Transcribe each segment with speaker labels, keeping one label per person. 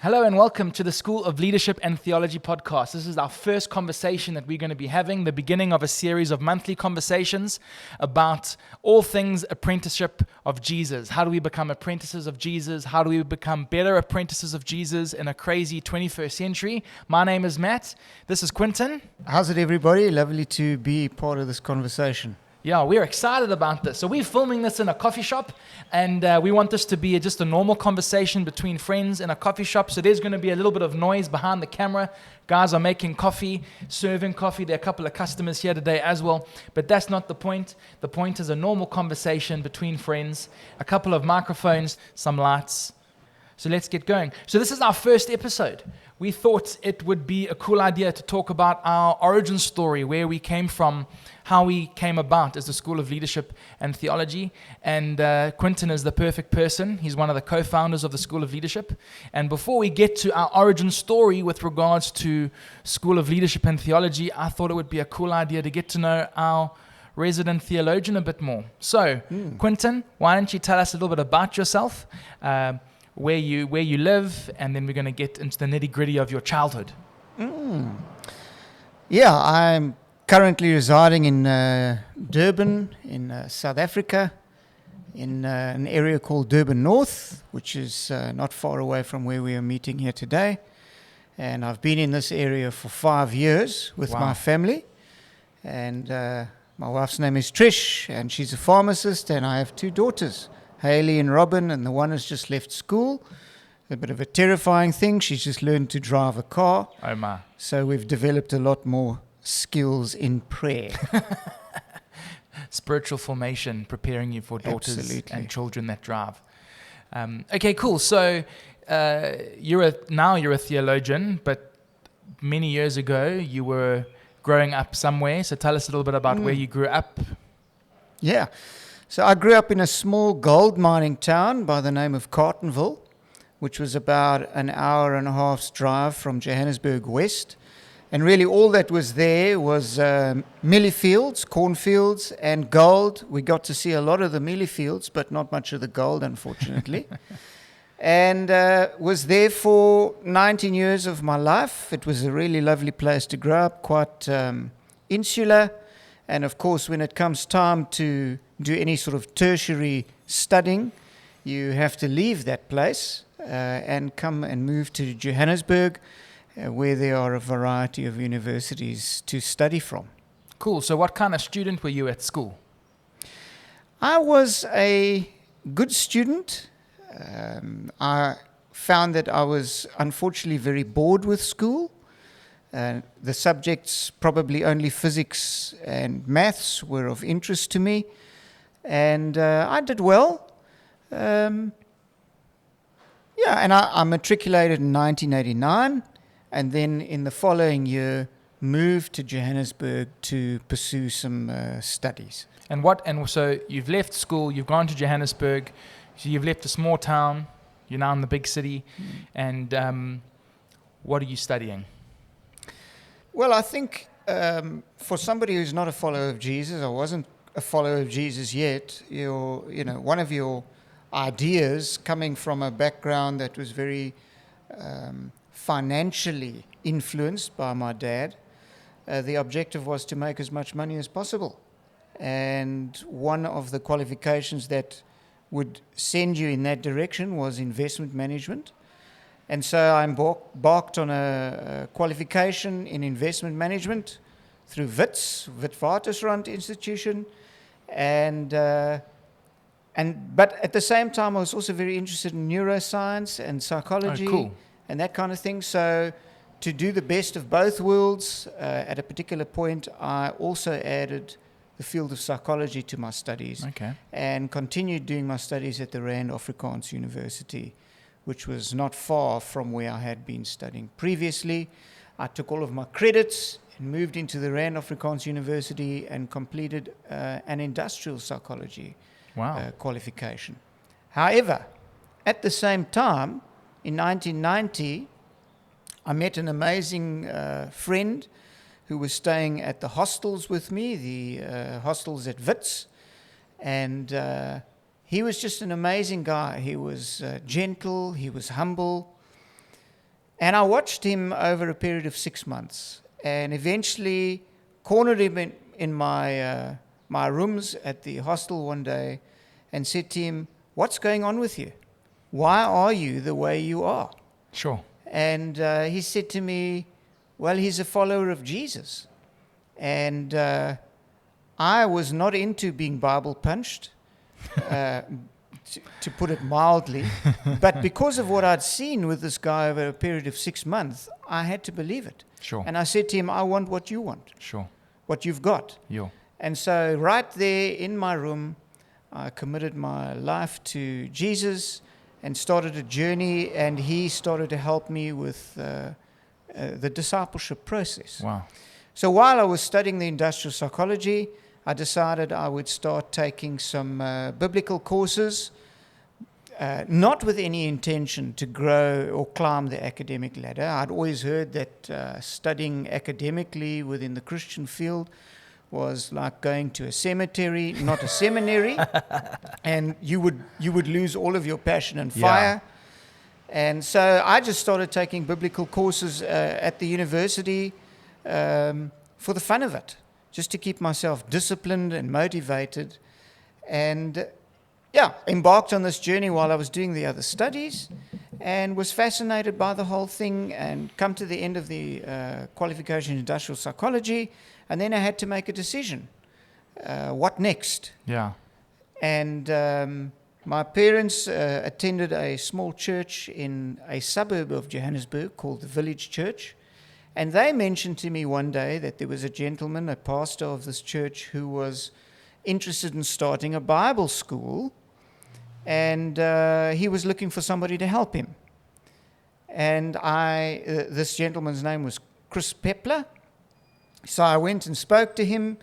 Speaker 1: Hello and welcome to the School of Leadership and Theology podcast. This is our first conversation that we're going to be having, the beginning of a series of monthly conversations about all things apprenticeship of Jesus. How do we become apprentices of Jesus? How do we become better apprentices of Jesus in a crazy 21st century? My name is Matt. This is Quinton.
Speaker 2: How's it, everybody? Lovely to be part of this conversation.
Speaker 1: Yeah, we're excited about this. So we're filming this in a coffee shop, and we want this to be just a normal conversation between friends in a coffee shop. So there's going to be a little bit of noise behind the camera. Guys are making coffee, serving coffee. There are a couple of customers here today as well, but that's not the point. The point is a normal conversation between friends, a couple of microphones, some lights. So let's get going. So this is our first episode. We thought it would be a cool idea to talk about our origin story, where we came from, how we came about as the School of Leadership and Theology. And Quinton is the perfect person. He's one of the co-founders of the School of Leadership. And before we get to our origin story with regards to School of Leadership and Theology, I thought it would be a cool idea to get to know our resident theologian a bit more. So, Quinton, why don't you tell us a little bit about yourself, where you live, and then we're going to get into the nitty-gritty of your childhood.
Speaker 2: Yeah, I'm currently residing in Durban, in South Africa, in an area called Durban North, which is not far away from where we are meeting here today. And I've been in this area for 5 years with my family. And my wife's name is Trish, and she's a pharmacist, and I have 2 daughters, Hayley and Robin, and the one has just left school. A bit of a terrifying thing. She's just learned to drive a car.
Speaker 1: Oh my.
Speaker 2: So we've developed a lot more skills in prayer.
Speaker 1: Spiritual formation, preparing you for daughters
Speaker 2: Absolutely.
Speaker 1: and children that drive. Okay, cool. So you're a theologian, but many years ago you were growing up somewhere. So tell us a little bit about where you grew up.
Speaker 2: Yeah. So I grew up in a small gold mining town by the name of Carletonville, which was about an hour and a half's drive from Johannesburg West. And really all that was there was mealie fields, cornfields, and gold. We got to see a lot of the mealie fields, but not much of the gold, unfortunately. And was there for 19 years of my life. It was a really lovely place to grow up, quite insular. And of course, when it comes time to do any sort of tertiary studying, you have to leave that place and come and move to Johannesburg, where there are a variety of universities to study from.
Speaker 1: Cool. So what kind of student were you at school?
Speaker 2: I was a good student. I found that I was unfortunately very bored with school. The subjects, probably only physics and maths, were of interest to me. And I did well. And I matriculated in 1989. And then in the following year, moved to Johannesburg to pursue some studies.
Speaker 1: And so you've left school, you've gone to Johannesburg, so you've left a small town, you're now in the big city, and what are you studying?
Speaker 2: Well, I think for somebody who's not a follower of Jesus, or wasn't a follower of Jesus yet, one of your ideas, coming from a background that was very financially influenced by my dad, the objective was to make as much money as possible. And one of the qualifications that would send you in that direction was investment management. And so I embarked on a qualification in investment management through Wits, Witwatersrand Institution. But at the same time, I was also very interested in neuroscience and psychology.
Speaker 1: Oh, cool.
Speaker 2: And that kind of thing. So to do the best of both worlds, at a particular point, I also added the field of psychology to my studies.
Speaker 1: Okay.
Speaker 2: And continued doing my studies at the Rand Afrikaans University, which was not far from where I had been studying previously. I took all of my credits and moved into the Rand Afrikaans University and completed an industrial psychology qualification. However, at the same time, in 1990, I met an amazing friend who was staying at the hostels with me, the hostels at Wits. And he was just an amazing guy. He was gentle, he was humble, And I watched him over a period of 6 months, and eventually cornered him in my rooms at the hostel one day and said to him, "What's going on with you? Why are you the way you are?"
Speaker 1: Sure.
Speaker 2: And he said to me, "Well, he's a follower of Jesus." And I was not into being Bible punched, to put it mildly. But because of what I'd seen with this guy over a period of 6 months, I had to believe it.
Speaker 1: Sure.
Speaker 2: And I said to him, "I want what you want,
Speaker 1: Sure.
Speaker 2: what you've got."
Speaker 1: Yo.
Speaker 2: And so right there in my room, I committed my life to Jesus and started a journey, and he started to help me with the discipleship process.
Speaker 1: Wow.
Speaker 2: So while I was studying the industrial psychology, I decided I would start taking some biblical courses, not with any intention to grow or climb the academic ladder. I'd always heard that studying academically within the Christian field was like going to a cemetery, not a seminary, and you would lose all of your passion and fire. And so I just started taking biblical courses at the university for the fun of it, just to keep myself disciplined and motivated. And embarked on this journey while I was doing the other studies, and was fascinated by the whole thing, and come to the end of the qualification in industrial psychology, and then I had to make a decision. What next?
Speaker 1: Yeah.
Speaker 2: And my parents attended a small church in a suburb of Johannesburg called the Village Church. And they mentioned to me one day that there was a gentleman, a pastor of this church, who was interested in starting a Bible school, and he was looking for somebody to help him. And this gentleman's name was Chris Pepler. So I went and spoke to him,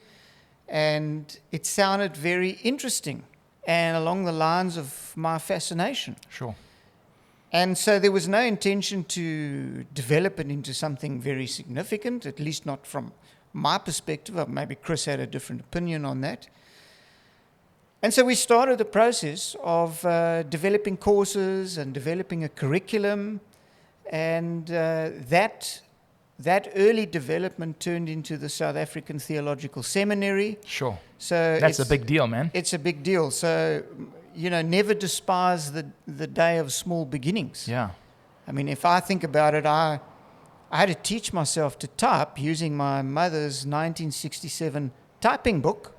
Speaker 2: and it sounded very interesting and along the lines of my fascination.
Speaker 1: Sure.
Speaker 2: And so there was no intention to develop it into something very significant, at least not from my perspective. Maybe Chris had a different opinion on that. And so we started the process of developing courses and developing a curriculum. And that early development turned into the South African Theological Seminary.
Speaker 1: Sure.
Speaker 2: So
Speaker 1: that's a big deal, man.
Speaker 2: It's a big deal. So, never despise the day of small beginnings.
Speaker 1: Yeah.
Speaker 2: I mean, if I think about it, I had to teach myself to type using my mother's 1967 typing book,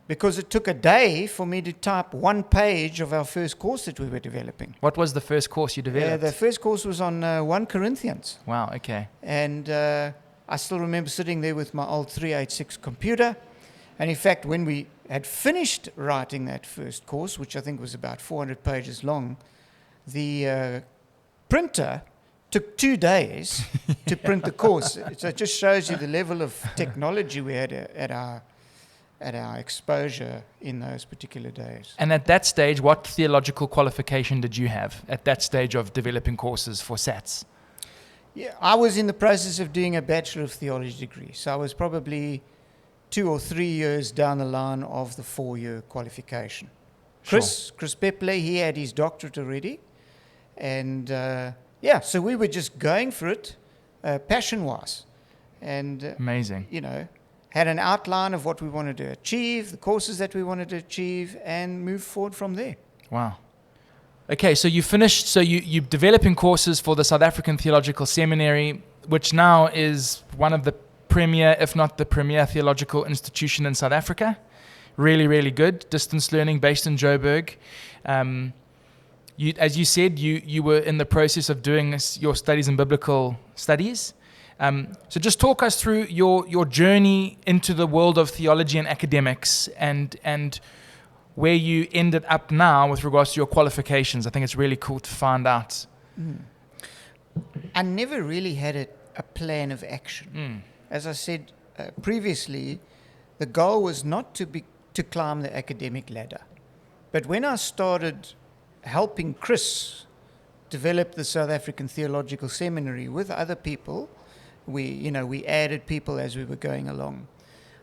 Speaker 2: because it took a day for me to type one page of our first course that we were developing.
Speaker 1: What was the first course you developed?
Speaker 2: The first course was on 1 Corinthians.
Speaker 1: Wow, okay.
Speaker 2: And I still remember sitting there with my old 386 computer. And in fact, when we had finished writing that first course, which I think was about 400 pages long, the printer took 2 days to print the course. So it just shows you the level of technology we had at our exposure in those particular days.
Speaker 1: And at that stage, what theological qualification did you have at that stage of developing courses for SATs?
Speaker 2: Yeah, I was in the process of doing a Bachelor of Theology degree. So I was probably 2 or 3 years down the line of the 4-year qualification. Chris Pepler, he had his doctorate already. And so we were just going for it, passion-wise. And
Speaker 1: amazing.
Speaker 2: Had an outline of what we wanted to achieve, the courses that we wanted to achieve, and move forward from there.
Speaker 1: Wow. Okay, so you finished, so you're developing courses for the South African Theological Seminary, which now is one of the premier, if not the premier, theological institution in South Africa. Really, really good. Distance learning based in Joburg. As you said, you were in the process of doing your studies in biblical studies. So just talk us through your journey into the world of theology and academics, and where you ended up now with regards to your qualifications. I think it's really cool to find out.
Speaker 2: I never really had a plan of action. As I said previously, the goal was not to climb the academic ladder. But when I started helping Chris develop the South African Theological Seminary with other people, we added people as we were going along.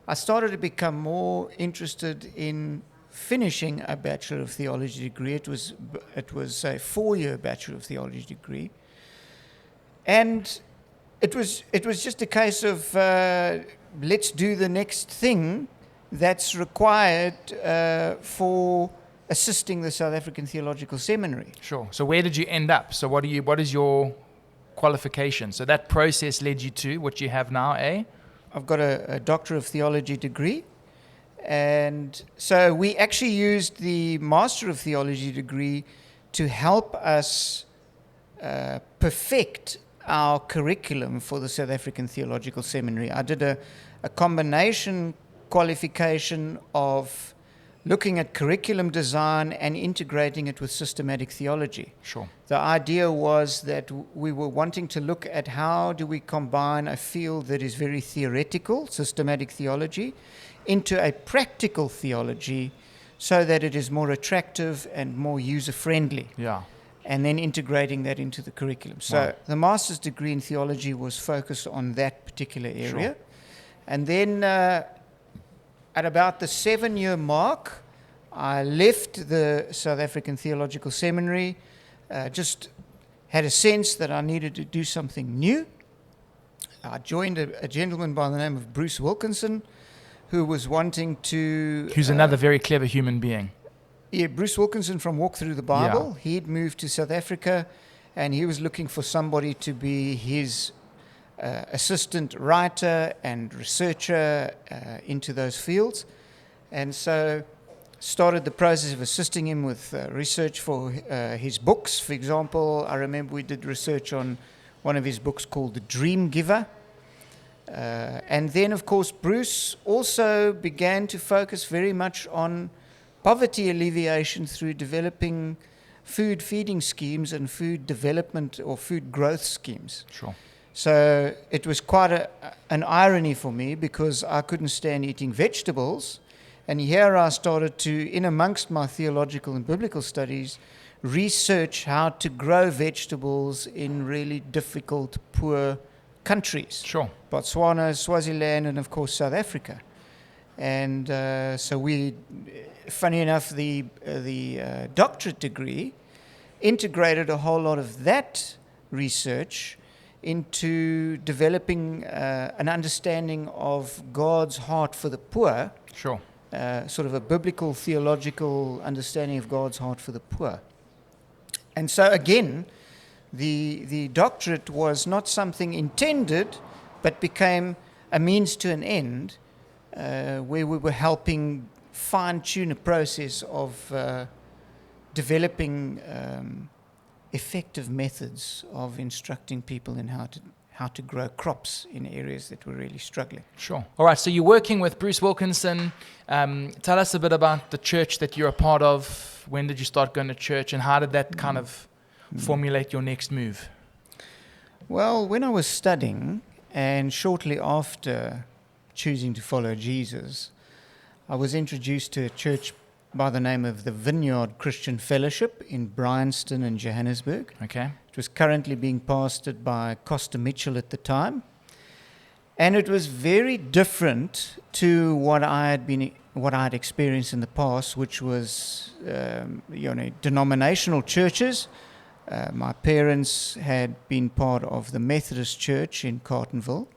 Speaker 2: I started to become more interested in finishing a Bachelor of Theology degree. It was a 4-year Bachelor of Theology degree. And it was just a case of let's do the next thing that's required for assisting the South African Theological Seminary.
Speaker 1: Sure. So where did you end up? So what is your qualification? So that process led you to what you have now, eh?
Speaker 2: I've got a Doctor of Theology degree. And so we actually used the Master of Theology degree to help us perfect our curriculum for the South African Theological Seminary. I did a combination qualification of looking at curriculum design and integrating it with systematic theology.
Speaker 1: Sure.
Speaker 2: The idea was that we were wanting to look at how do we combine a field that is very theoretical, systematic theology, into a practical theology so that it is more attractive and more user-friendly.
Speaker 1: Yeah.
Speaker 2: And then integrating that into the curriculum. So
Speaker 1: Wow.
Speaker 2: the master's degree in theology was focused on that particular area.
Speaker 1: Sure.
Speaker 2: And then at about the 7-year mark, I left the South African Theological Seminary, just had a sense that I needed to do something new. I joined a gentleman by the name of Bruce Wilkinson, who was wanting to...
Speaker 1: Who's another very clever human being.
Speaker 2: Yeah, Bruce Wilkinson from Walk Through the Bible. Yeah. He'd moved to South Africa, and he was looking for somebody to be his assistant writer and researcher into those fields. And so started the process of assisting him with research for his books. For example, I remember we did research on one of his books called The Dream Giver. And then, of course, Bruce also began to focus very much on poverty alleviation through developing food feeding schemes and food development or food growth schemes.
Speaker 1: Sure.
Speaker 2: So it was quite an irony for me because I couldn't stand eating vegetables. And here I started to, in amongst my theological and biblical studies, research how to grow vegetables in really difficult, poor countries.
Speaker 1: Sure.
Speaker 2: Botswana, Swaziland, and of course South Africa. And so we, funny enough, the doctorate degree integrated a whole lot of that research into developing an understanding of God's heart for the poor.
Speaker 1: Sure.
Speaker 2: Sort of a biblical, theological understanding of God's heart for the poor. And so again, the doctorate was not something intended, but became a means to an end, where we were helping fine-tune a process of developing effective methods of instructing people in how to grow crops in areas that were really struggling.
Speaker 1: Sure. All right, so you're working with Bruce Wilkinson. Tell us a bit about the church that you're a part of. When did you start going to church, and how did that kind of formulate your next move?
Speaker 2: Well, when I was studying, and shortly after choosing to follow Jesus, I was introduced to a church by the name of the Vineyard Christian Fellowship in Bryanston in Johannesburg.
Speaker 1: Okay.
Speaker 2: It was currently being pastored by Costa Mitchell at the time. And it was very different to what I had experienced in the past, which was denominational churches. My parents had been part of the Methodist Church in Carletonville.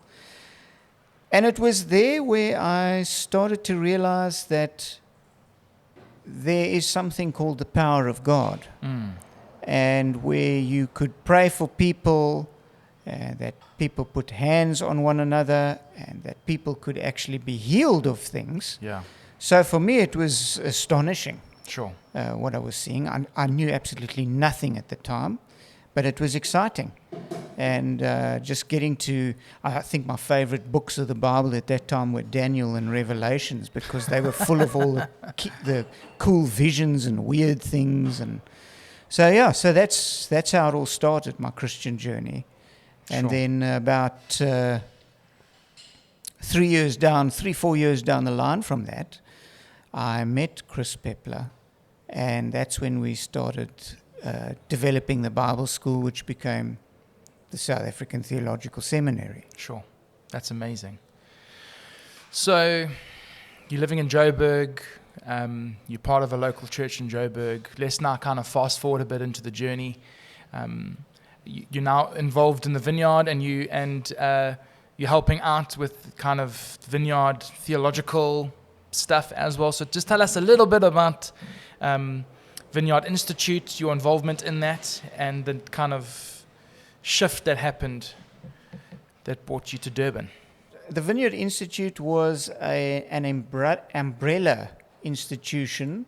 Speaker 2: And it was there where I started to realize that there is something called the power of God. And where you could pray for people, that people put hands on one another, and that people could actually be healed of things.
Speaker 1: Yeah.
Speaker 2: So for me, it was astonishing.
Speaker 1: Sure.
Speaker 2: What I was seeing. I knew absolutely nothing at the time, but it was exciting. And just getting to, I think my favorite books of the Bible at that time were Daniel and Revelations, because they were full of all the cool visions and weird things. And so, yeah, so that's how it all started, my Christian journey. And
Speaker 1: Sure.
Speaker 2: then about 4 years down the line from that, I met Chris Peppler, and that's when we started developing the Bible school, which became the South African Theological Seminary.
Speaker 1: Sure. That's amazing. So you're living in Joburg. You're part of a local church in Joburg. Let's now kind of fast forward a bit into the journey. you're now involved in the vineyard, and you're helping out with kind of vineyard theological stuff as well. So just tell us a little bit about Vineyard Institute, your involvement in that, and the kind of shift that happened that brought you to Durban.
Speaker 2: The Vineyard Institute was an umbrella institution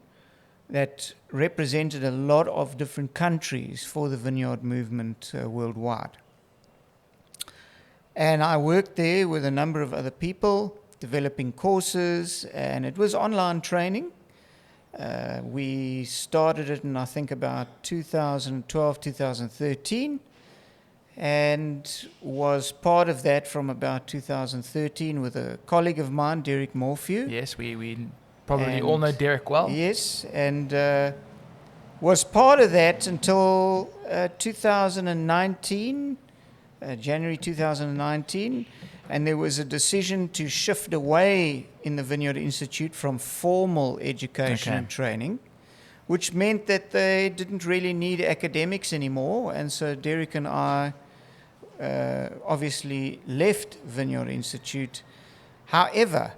Speaker 2: that represented a lot of different countries for the vineyard movement worldwide. And I worked there with a number of other people, developing courses, and it was online training. We started it in, I think, about 2012, 2013, and was part of that from about 2013 with a colleague of mine, Derek Morphew.
Speaker 1: Yes, we probably all know Derek well.
Speaker 2: Yes, and was part of that until 2019, January 2019, and there was a decision to shift away in the Vineyard Institute from formal education and training, which meant that they didn't really need academics anymore, and so Derek and I obviously left Vineyard Institute. However,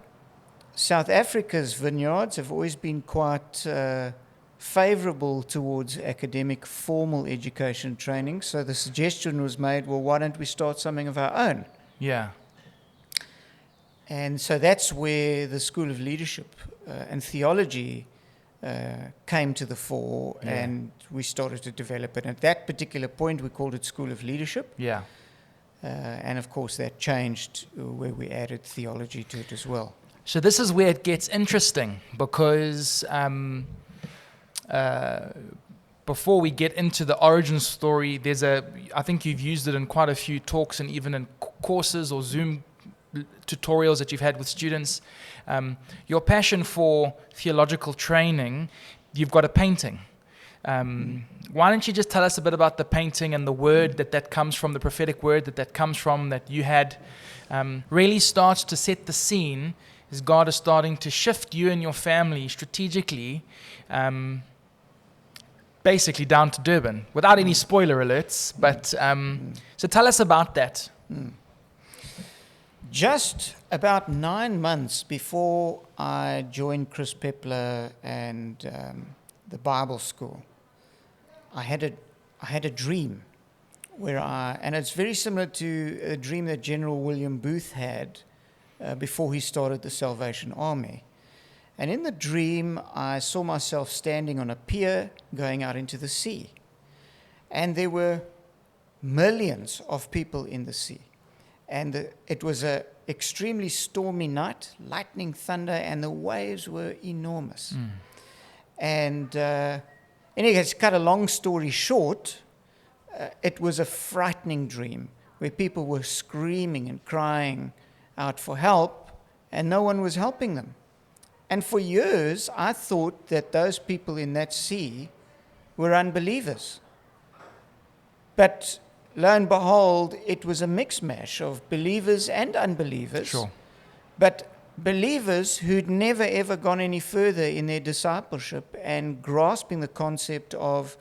Speaker 2: South Africa's vineyards have always been quite favorable towards academic formal education training, so the suggestion was made, well, why don't we start something of our own?
Speaker 1: Yeah.
Speaker 2: And so that's where the School of Leadership and Theology came to the fore, and we started to develop it. At that particular point, we called it School of Leadership.
Speaker 1: Yeah.
Speaker 2: And of course, that changed where we added theology to it as well.
Speaker 1: So this is where it gets interesting, because before we get into the origin story, I think you've used it in quite a few talks and even in courses or Zoom tutorials that you've had with students. Your passion for theological training, you've got a painting. Why don't you just tell us a bit about the painting and the word that comes from, the prophetic word that comes from, that you had, really starts to set the scene as God is starting to shift you and your family strategically, basically down to Durban, without any spoiler alerts. But so tell us about that.
Speaker 2: Just about 9 months before I joined Chris Pepler and the Bible school, I had a dream and it's very similar to a dream that General William Booth had before he started the Salvation Army. And in the dream, I saw myself standing on a pier going out into the sea. And there were millions of people in the sea. And it was an extremely stormy night, lightning, thunder, and the waves were enormous. And anyway, to cut a long story short, it was a frightening dream where people were screaming and crying out for help, and no one was helping them. And for years, I thought that those people in that sea were unbelievers. But lo and behold, it was a mixed mash of believers and unbelievers.
Speaker 1: Sure.
Speaker 2: But believers who'd never ever gone any further in their discipleship and grasping the concept of,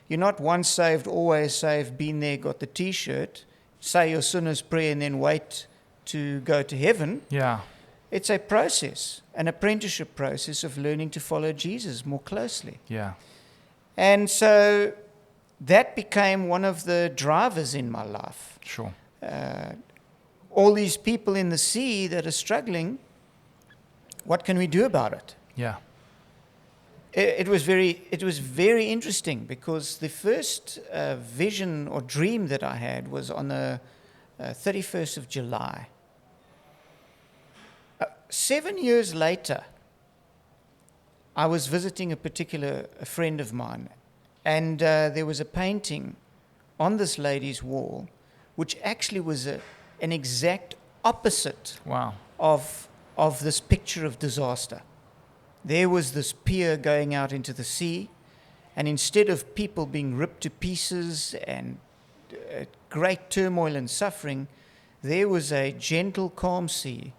Speaker 2: you're not once saved, always saved, been there, got the t-shirt, say your sinner's prayer and then wait to go to heaven.
Speaker 1: Yeah.
Speaker 2: It's a process, an apprenticeship process of learning to follow Jesus more closely.
Speaker 1: Yeah.
Speaker 2: And so that became one of the drivers in my life.
Speaker 1: Sure.
Speaker 2: All these people in the sea that are struggling, what can we do about it?
Speaker 1: Yeah.
Speaker 2: It was very interesting, because the first vision or dream that I had was on the 31st of July. 7 years later, I was visiting a friend of mine, and there was a painting on this lady's wall, which actually was an exact opposite of this picture of disaster. There was this pier going out into the sea, and instead of people being ripped to pieces and great turmoil and suffering, there was a gentle, calm sea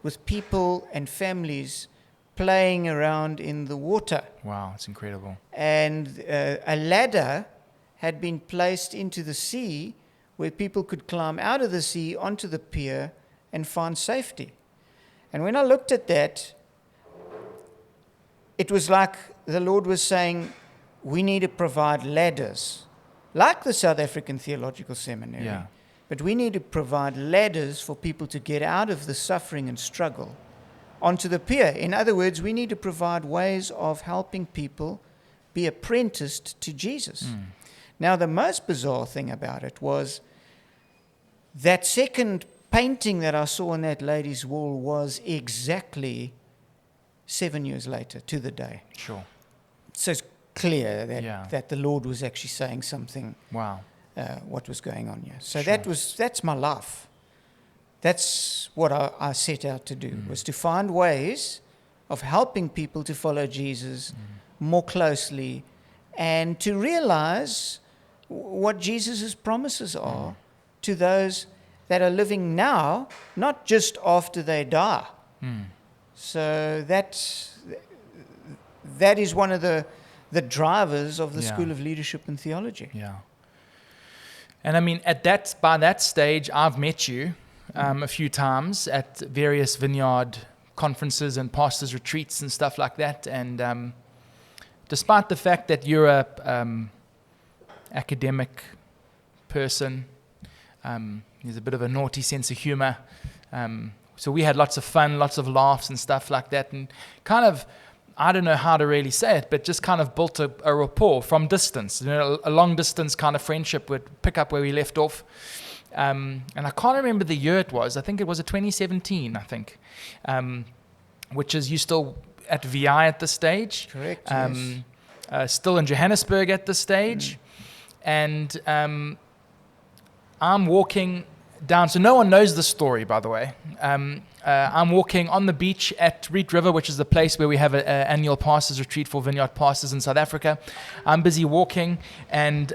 Speaker 2: with people and families playing around in the water.
Speaker 1: Wow, it's incredible.
Speaker 2: And a ladder had been placed into the sea where people could climb out of the sea onto the pier and find safety. And when I looked at that, it was like the Lord was saying, we need to provide ladders, like the South African Theological Seminary.
Speaker 1: Yeah.
Speaker 2: But we need to provide ladders for people to get out of the suffering and struggle onto the pier. In other words, we need to provide ways of helping people be apprenticed to Jesus. Now, the most bizarre thing about it was that second painting that I saw on that lady's wall was exactly 7 years later to the day.
Speaker 1: Sure.
Speaker 2: So it's clear that,
Speaker 1: Yeah.
Speaker 2: that the Lord was actually saying something,
Speaker 1: Wow.
Speaker 2: what was going on here. So
Speaker 1: Sure.
Speaker 2: that's my life. That's what I set out to do, was to find ways of helping people to follow Jesus more closely and to realize what Jesus' promises are to those that are living now, not just after they die. So that is one of the drivers of the
Speaker 1: Yeah.
Speaker 2: School of Leadership and Theology.
Speaker 1: Yeah. And I mean, by that stage, I've met you a few times at various vineyard conferences and pastors' retreats and stuff like that. And despite the fact that you're a academic person, there's a bit of a naughty sense of humor. So we had lots of fun, lots of laughs and stuff like that. And kind of, I don't know how to really say it, but just kind of built a rapport from distance. You know, a long distance kind of friendship would pick up where we left off. And I can't remember the year it was. I think it was 2017, I think. Which is, you still at VI at this stage.
Speaker 2: Correct, yes.
Speaker 1: Still in Johannesburg at this stage. And I'm walking down, so no one knows the story, by the way. I'm walking on the beach at Reet River, which is the place where we have an annual pastors retreat for vineyard pastors in South Africa. I'm busy walking, and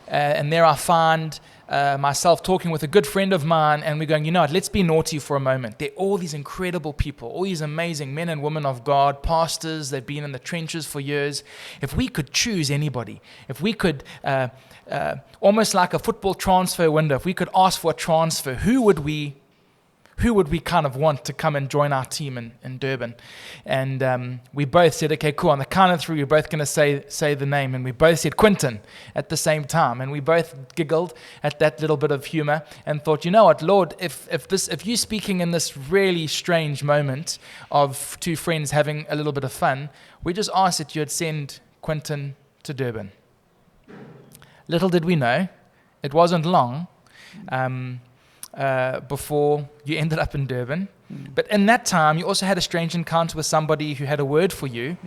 Speaker 1: there I find myself talking with a good friend of mine, and we're going, you know what, let's be naughty for a moment. There are all these incredible people, all these amazing men and women of God, pastors, they've been in the trenches for years. If we could choose anybody, if we could, almost like a football transfer window, if we could ask for a transfer, who would we kind of want to come and join our team in Durban? And we both said, okay, cool. On the count of three, we're both going to say the name. And we both said Quinton at the same time. And we both giggled at that little bit of humor and thought, you know what, Lord, if you're speaking in this really strange moment of two friends having a little bit of fun, we just asked that you'd send Quinton to Durban. Little did we know, it wasn't long before you ended up in Durban. But in that time, you also had a strange encounter with somebody who had a word for you,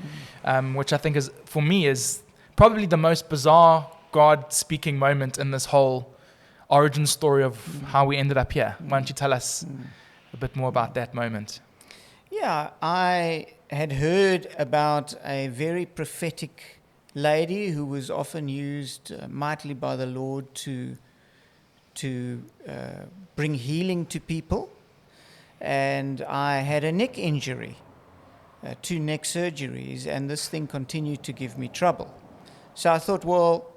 Speaker 1: which I think is, for me, is probably the most bizarre God-speaking moment in this whole origin story of how we ended up here. Why don't you tell us a bit more about that moment?
Speaker 2: Yeah, I had heard about a very prophetic lady who was often used mightily by the Lord to bring healing to people. And I had a neck injury, 2 neck surgeries, and this thing continued to give me trouble. So I thought, well,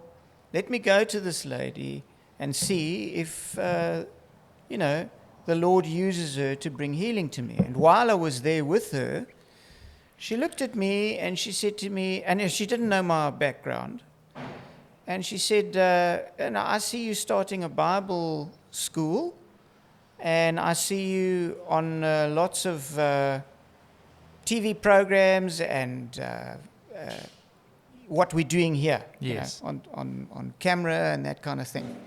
Speaker 2: let me go to this lady and see if, the Lord uses her to bring healing to me. And while I was there with her, she looked at me and she said to me, and she didn't know my background, and she said, I see you starting a Bible school, and I see you on lots of TV programs and what we're doing here,
Speaker 1: Yes.
Speaker 2: on camera and that kind of thing.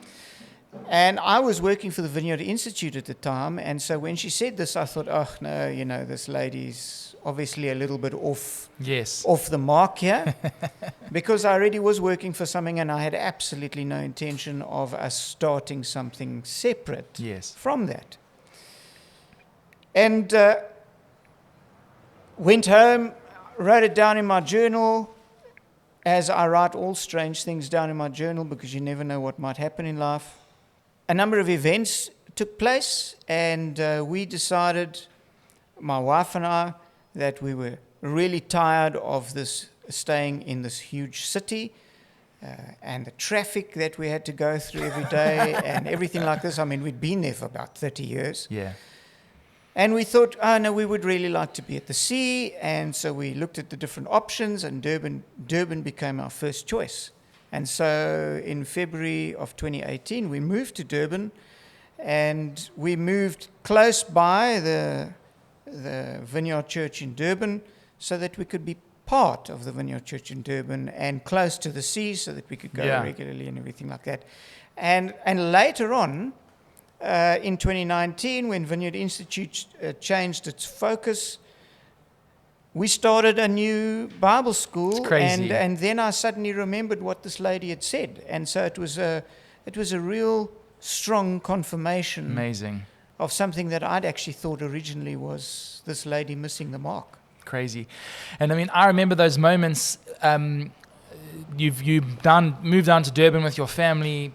Speaker 2: And I was working for the Vineyard Institute at the time, and so when she said this, I thought, oh, no, this lady's obviously a little bit off the mark here, because I already was working for something, and I had absolutely no intention of us starting something separate from that. And went home, wrote it down in my journal, as I write all strange things down in my journal, because you never know what might happen in life. A number of events took place, and we decided, my wife and I, that we were really tired of this staying in this huge city. and the traffic that we had to go through every day and everything like this. I mean, we'd been there for about 30 years.
Speaker 1: Yeah.
Speaker 2: And we thought, oh, no, we would really like to be at the sea. And so we looked at the different options, and Durban became our first choice. And so in February of 2018, we moved to Durban, and we moved close by the Vineyard Church in Durban so that we could be part of the Vineyard Church in Durban and close to the sea so that we could go regularly and everything like that. And later on, in 2019, when Vineyard Institute changed its focus, we started a new Bible school.
Speaker 1: It's crazy.
Speaker 2: And then I suddenly remembered what this lady had said. And so it was a real strong confirmation
Speaker 1: Amazing.
Speaker 2: of something that I'd actually thought originally was this lady missing the mark.
Speaker 1: Crazy. And I mean, I remember those moments. You've moved down to Durban with your family.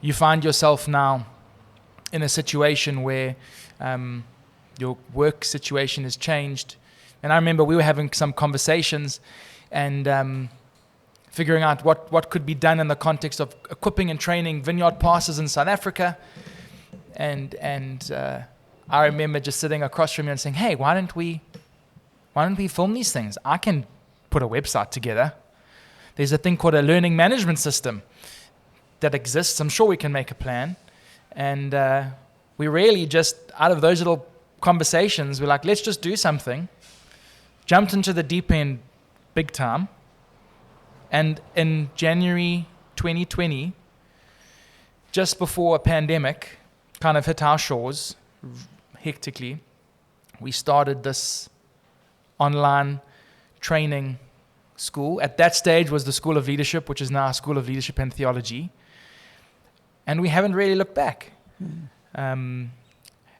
Speaker 1: You find yourself now in a situation where your work situation has changed. And I remember we were having some conversations and figuring out what could be done in the context of equipping and training vineyard pastors in South Africa. And I remember just sitting across from you and saying, hey, why don't we film these things? I can put a website together. There's a thing called a learning management system that exists. I'm sure we can make a plan. And we really just, out of those little conversations, we're like, let's just do something. Jumped into the deep end big time. And in January 2020, just before a pandemic kind of hit our shores hectically, we started this online training school. At that stage was the School of Leadership, which is now a School of Leadership and Theology. And we haven't really looked back. And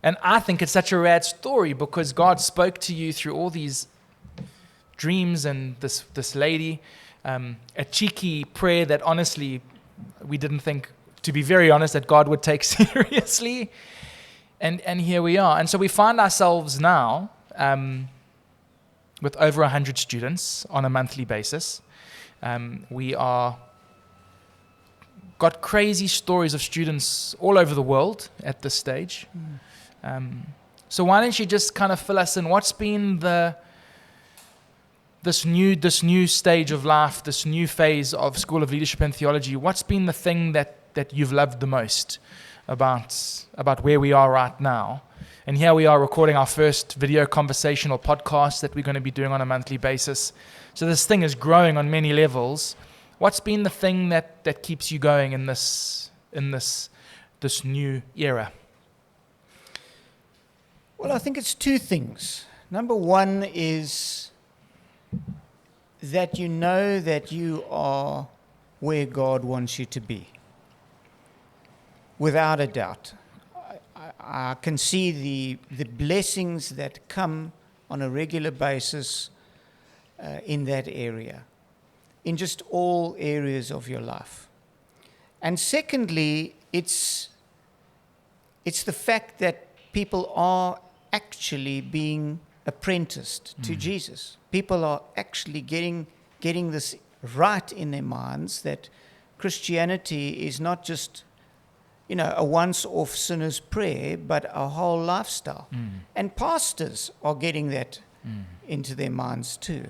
Speaker 1: I think it's such a rad story because God spoke to you through all these dreams and this lady, a cheeky prayer that honestly we didn't think, to be very honest, that God would take seriously. And here we are. And so we find ourselves now with over 100 students on a monthly basis. We are got crazy stories of students all over the world at this stage. So why don't you just kind of fill us in? What's been this new stage of life, this new phase of School of Leadership and Theology? What's been the thing that you've loved the most about where we are right now? And here we are recording our first video conversational podcast that we're going to be doing on a monthly basis. So this thing is growing on many levels. What's been the thing that keeps you going in this new era?
Speaker 2: Well, I think it's two things. Number one is that you know that you are where God wants you to be. Without a doubt. I can see the blessings that come on a regular basis in that area, in just all areas of your life. And secondly, it's the fact that people are actually being apprenticed to Jesus. People are actually getting this right in their minds that Christianity is not just a once-off sinner's prayer, but a whole lifestyle. And pastors are getting that into their minds too.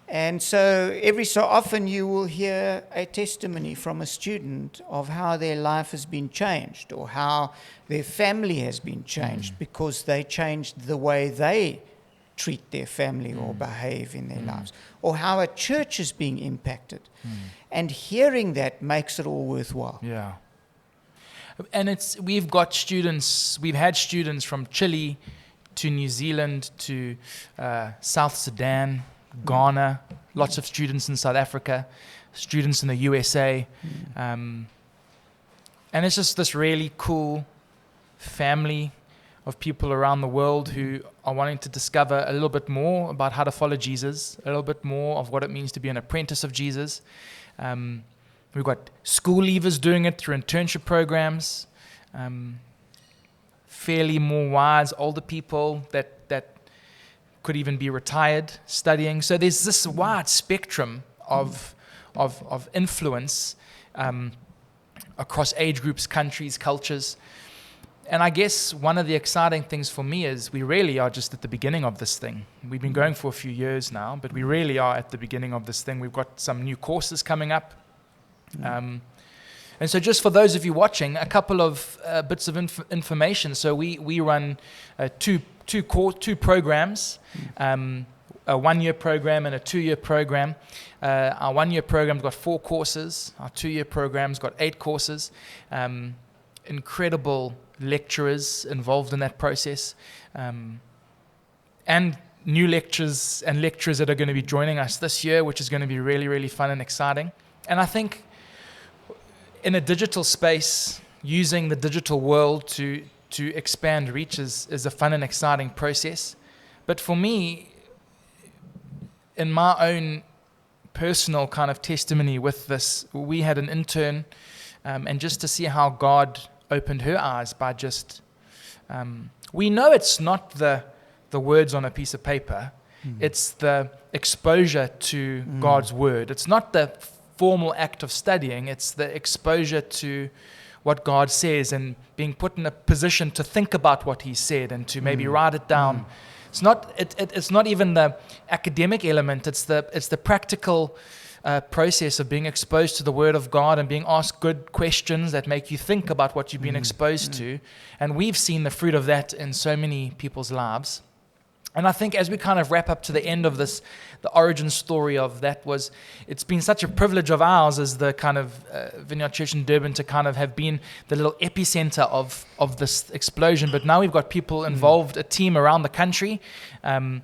Speaker 2: And so every so often you will hear a testimony from a student of how their life has been changed or how their family has been changed because they changed the way they treat their family or behave in their lives, or how a church is being impacted. And hearing that makes it all worthwhile.
Speaker 1: Yeah. And we've had students from Chile to New Zealand to South Sudan, Ghana, lots of students in South Africa, students in the USA. And it's just this really cool family of people around the world who are wanting to discover a little bit more about how to follow Jesus, a little bit more of what it means to be an apprentice of Jesus. We've got school leavers doing it through internship programs, fairly more wise older people that could even be retired studying. So there's this wide spectrum of of influence across age groups, countries, cultures. And I guess one of the exciting things for me is we really are just at the beginning of this thing. We've been going for a few years now, but we really are at the beginning of this thing. We've got some new courses coming up. And so just for those of you watching, a couple of bits of information. So we run two programs, a 1-year program and a 2-year program. Our 1-year program's got 4 courses. Our 2-year program's got 8 courses. Incredible lecturers involved in that process, and new lecturers and lecturers that are going to be joining us this year, which is going to be really, really fun and exciting. And I think in a digital space, using the digital world to expand reach is a fun and exciting process. But for me, in my own personal kind of testimony with this, we had an intern, and just to see how God opened her eyes by just, we know it's not the words on a piece of paper, it's the exposure to God's word. It's not the formal act of studying, it's the exposure to what God says and being put in a position to think about what he said and to maybe write it down. It's not even the academic element, it's the practical process of being exposed to the Word of God and being asked good questions that make you think about what you've been exposed to. And we've seen the fruit of that in so many people's lives. And I think as we kind of wrap up to the end of this, the origin story of that was, it's been such a privilege of ours as the kind of Vineyard Church in Durban to kind of have been the little epicenter of this explosion. But now we've got people involved, a team around the country, and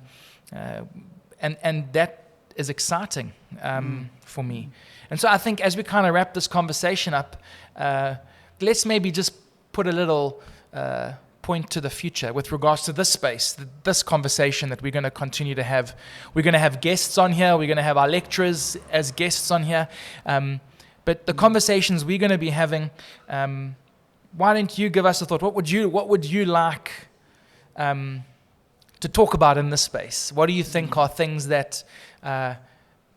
Speaker 1: that is exciting for me. And so I think as we kind of wrap this conversation up, let's maybe just put a little point to the future with regards to this space, this conversation that we're going to continue to have. We're going to have guests on here. We're going to have our lecturers as guests on here. But the conversations we're going to be having, why don't you give us a thought? What would you like to talk about in this space? What do you think are things that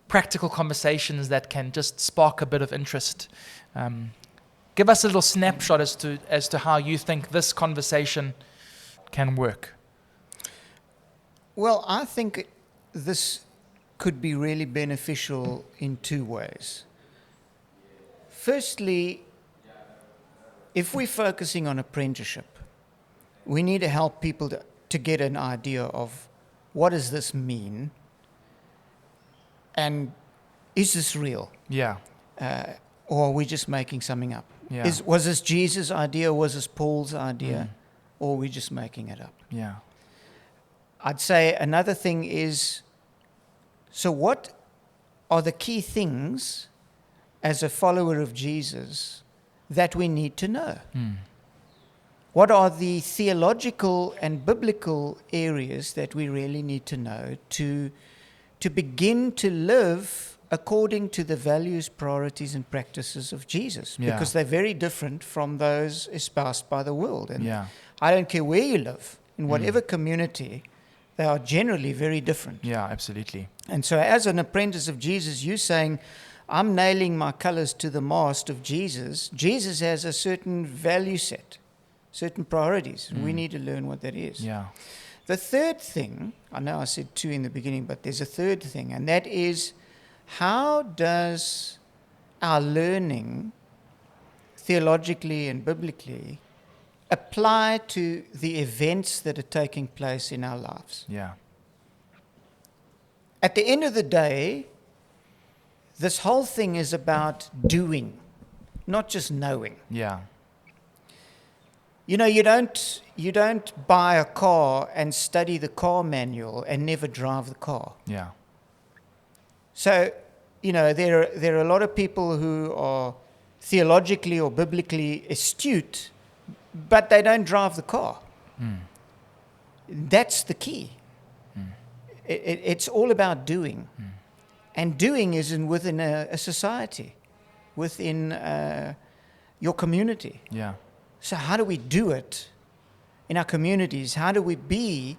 Speaker 1: practical conversations that can just spark a bit of interest? Give us a little snapshot as to how you think this conversation can work.
Speaker 2: Well, I think this could be really beneficial in 2 ways. Firstly, if we're focusing on apprenticeship, we need to help people to get an idea of what does this mean, and is this real?
Speaker 1: Yeah.
Speaker 2: Or are we just making something up?
Speaker 1: Yeah.
Speaker 2: Was this Jesus' idea? Was this Paul's idea? Or are we just making it up?
Speaker 1: Yeah.
Speaker 2: I'd say another thing is, so what are the key things as a follower of Jesus that we need to know? What are the theological and biblical areas that we really need to know to begin to live according to the values, priorities, and practices of Jesus? Because they're very different from those espoused by the world. And I don't care where you live, in whatever community, they are generally very different.
Speaker 1: Yeah, absolutely.
Speaker 2: And so as an apprentice of Jesus, you're saying, I'm nailing my colors to the mast of Jesus. Jesus has a certain value set, certain priorities. We need to learn what that is.
Speaker 1: Yeah.
Speaker 2: The third thing, I know I said 2 in the beginning, but there's a third thing, and that is, how does our learning theologically and biblically apply to the events that are taking place in our lives?
Speaker 1: Yeah.
Speaker 2: At the end of the day, this whole thing is about doing, not just knowing.
Speaker 1: Yeah.
Speaker 2: You know, you don't buy a car and study the car manual and never drive the car.
Speaker 1: Yeah.
Speaker 2: So, you know, there are a lot of people who are theologically or biblically astute, but they don't drive the car. That's the key. It's all about doing. And doing is within a society, within your community.
Speaker 1: Yeah.
Speaker 2: So how do we do it in our communities? How do we be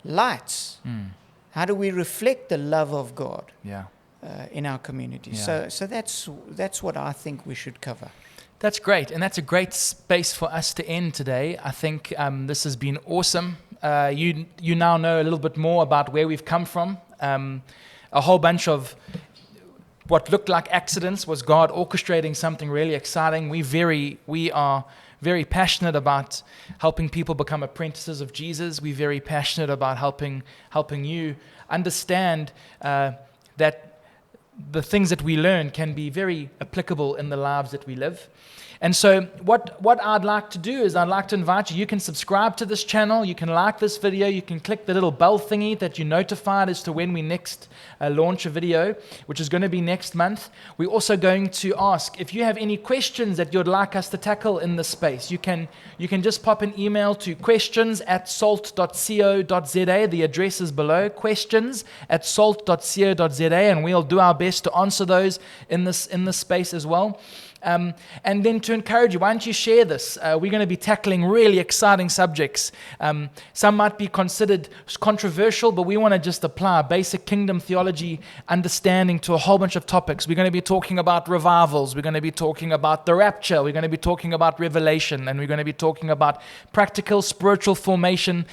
Speaker 2: lights? How do we reflect the love of God?
Speaker 1: Yeah.
Speaker 2: in our community.
Speaker 1: Yeah.
Speaker 2: So that's what I think we should cover.
Speaker 1: That's great, and that's a great space for us to end today. I think this has been awesome. You now know a little bit more about where we've come from. A whole bunch of what looked like accidents was God orchestrating something really exciting. We are very passionate about helping people become apprentices of Jesus. We're very passionate about helping you understand that the things that we learn can be very applicable in the lives that we live. And so what I'd like to do is I'd like to invite you. You can subscribe to this channel. You can like this video. You can click the little bell thingy that you're notified as to when we next launch a video, which is going to be next month. We're also going to ask if you have any questions that you'd like us to tackle in this space. You can just pop an email to questions@salt.co.za. The address is below, questions@salt.co.za, and we'll do our best to answer those in this space as well. And then to encourage you, why don't you share this? We're going to be tackling really exciting subjects. Some might be considered controversial, but we want to just apply basic kingdom theology understanding to a whole bunch of topics. We're going to be talking about revivals. We're going to be talking about the rapture. We're going to be talking about revelation. And we're going to be talking about practical spiritual formation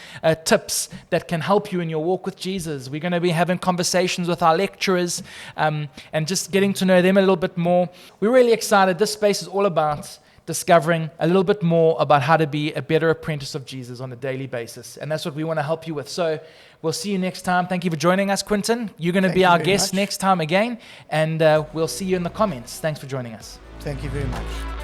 Speaker 1: tips that can help you in your walk with Jesus. We're going to be having conversations with our lecturers and just getting to know them a little bit more. We're really excited. This space is all about discovering a little bit more about how to be a better apprentice of Jesus on a daily basis. And that's what we want to help you with. So we'll see you next time. Thank you for joining us, Quinton. You're going to be our guest next time again. And we'll see you in the comments. Thanks for joining us.
Speaker 2: Thank you very much.